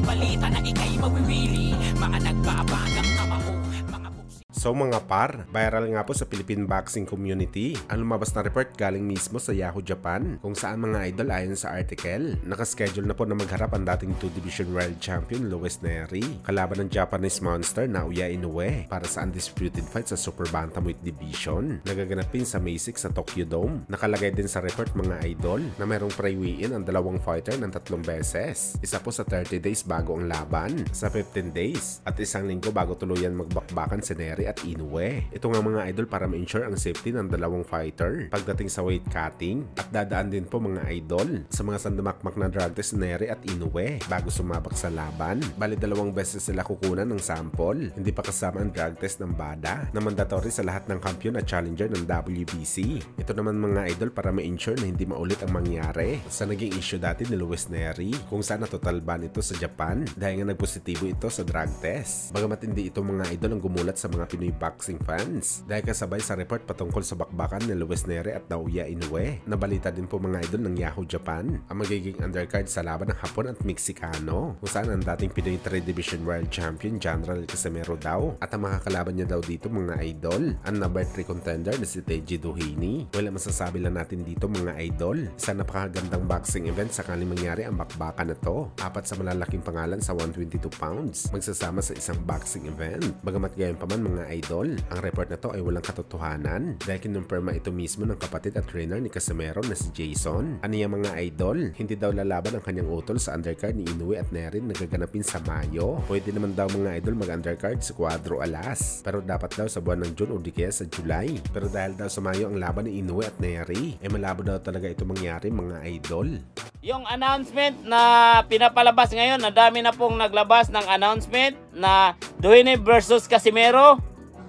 balita na ikay mawiwili. Mga nagbabagang kamao, mga So mga par, viral nga po sa Philippine boxing community ang lumabas na report galing mismo sa Yahoo Japan kung saan mga idol ayon sa article, nakaschedule na po na magharap ang dating 2 Division World Champion Luis Nery kalaban ng Japanese monster Naoya Inoue para sa undisputed fight sa Super Bantamweight Division. Nagaganapin sa May 6 sa Tokyo Dome. Nakalagay din sa report mga idol na merong pre-weigh-in ang dalawang fighter ng 3 beses. Isa po sa 30 days bago ang laban, sa 15 days, at isang linggo bago tuluyan magbakbakan si Nery at Inoue. Ito nga mga idol para ma-ensure ang safety ng dalawang fighter pagdating sa weight cutting, at dadaan din po mga idol sa mga sandamakmak na drug test ni Nery at Inoue bago sumabak sa laban. Bali 2 beses sila kukunan ng sample, hindi pa kasama ang drug test ng BADA na mandatory sa lahat ng kampiyon at challenger ng WBC. Ito naman mga idol para ma-ensure na hindi maulit ang mangyari sa naging issue dati ni Luis Nery kung saan natotal ban ito sa Japan dahil nga nagpositibo ito sa drug test. Bagamat hindi ito mga idol ang gumulat sa mga Pinoy boxing fans dahil kasabay sa report patungkol sa bakbakan ni Luis Nery at Naoya Inoue. Nabalita din po mga idol ng Yahoo Japan ang magiging undercard sa laban ng Hapon at Meksikano kung saan ang dating Pinoy 3 Division World Champion General Casimero daw at ang makakalaban niya daw dito mga idol ang number 3 contender na si Teji Duhini. Wala masasabi lang natin dito mga idol, sa napakagandang boxing event sakaling mangyari ang bakbakan na to. 4 sa malalaking pangalan sa 122 pounds magsasama sa isang boxing event. Bagamat gayon pa man mga idol, ang report na to ay walang katotohanan dahil kinumpirma ito mismo ng kapatid at trainer ni Casimero na si Jason. Aniya mga idol, hindi daw lalaban ang kanyang utol sa undercard ni Inoue at Nery nagaganapin sa Mayo. Pwede naman daw mga idol mag-undercard sa Cuadro Alas, pero dapat daw sa buwan ng June o di kaya sa July. Pero dahil daw sa Mayo ang laban ni Inoue at Nery, ay malabo daw talaga ito mangyari mga idol. Yung announcement na pinapalabas ngayon, na dami na pong naglabas ng announcement na Duhini versus Casimero.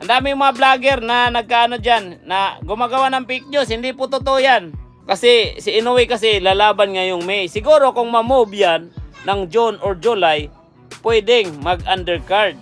Ang daming mga vlogger na nagkaano dyan, na gumagawa ng fake news. Hindi po totoo yan. Kasi si Inoue kasi lalaban ngayong May. Siguro kung ma-move yan ng June or July, pwedeng mag-undercard.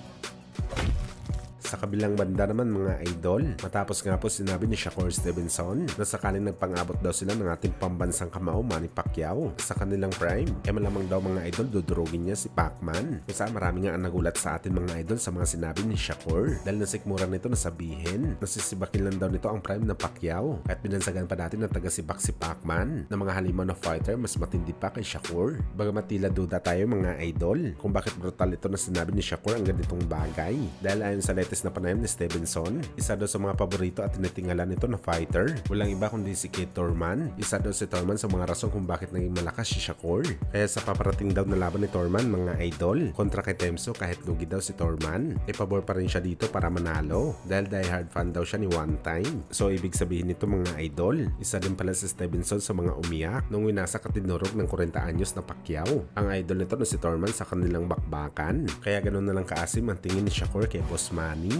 Sa kabilang banda naman mga idol, matapos nga po sinabi ni Shakur Stevenson na sakaling nagpang-abot daw sila ng ating pambansang kamao Manny Pacquiao sa kanilang prime, malamang daw mga idol dudurugin niya si Pacman. Kung saan marami nga ang nagulat sa atin mga idol sa mga sinabi ni Shakur dahil nasikmura nito na sabihin na sisibakin lang daw nito ang prime ng Pacquiao at binansagan pa natin na taga-sibak si Pacman na mga halimaw na fighter mas matindi pa kay Shakur. Bagamat tila duda tayo mga idol kung bakit brutal ito na sinabi ni Shakur ang ganitong bagay dahil ayon sa latest na panayam ni Stevenson, isa daw sa mga paborito at tinitingala nito na fighter walang iba kundi si Keith Thurman. Isa daw si Thurman sa mga rason kung bakit naging malakas si Shakur. Kaya sa paparating daw na laban ni Thurman mga idol kontra kay Temso, kahit lugi daw si Thurman, pabor pa rin siya dito para manalo dahil diehard fan daw siya ni One Time. So ibig sabihin nito mga idol, isa din pala si Stevenson sa mga umiyak nung winasa katinurog ng 40 anyos na Pacquiao. Ang idol nito na si Thurman sa kanilang bakbakan. Kaya ganoon na lang kaasim ang tingin ni Shakur kay Boss Manny.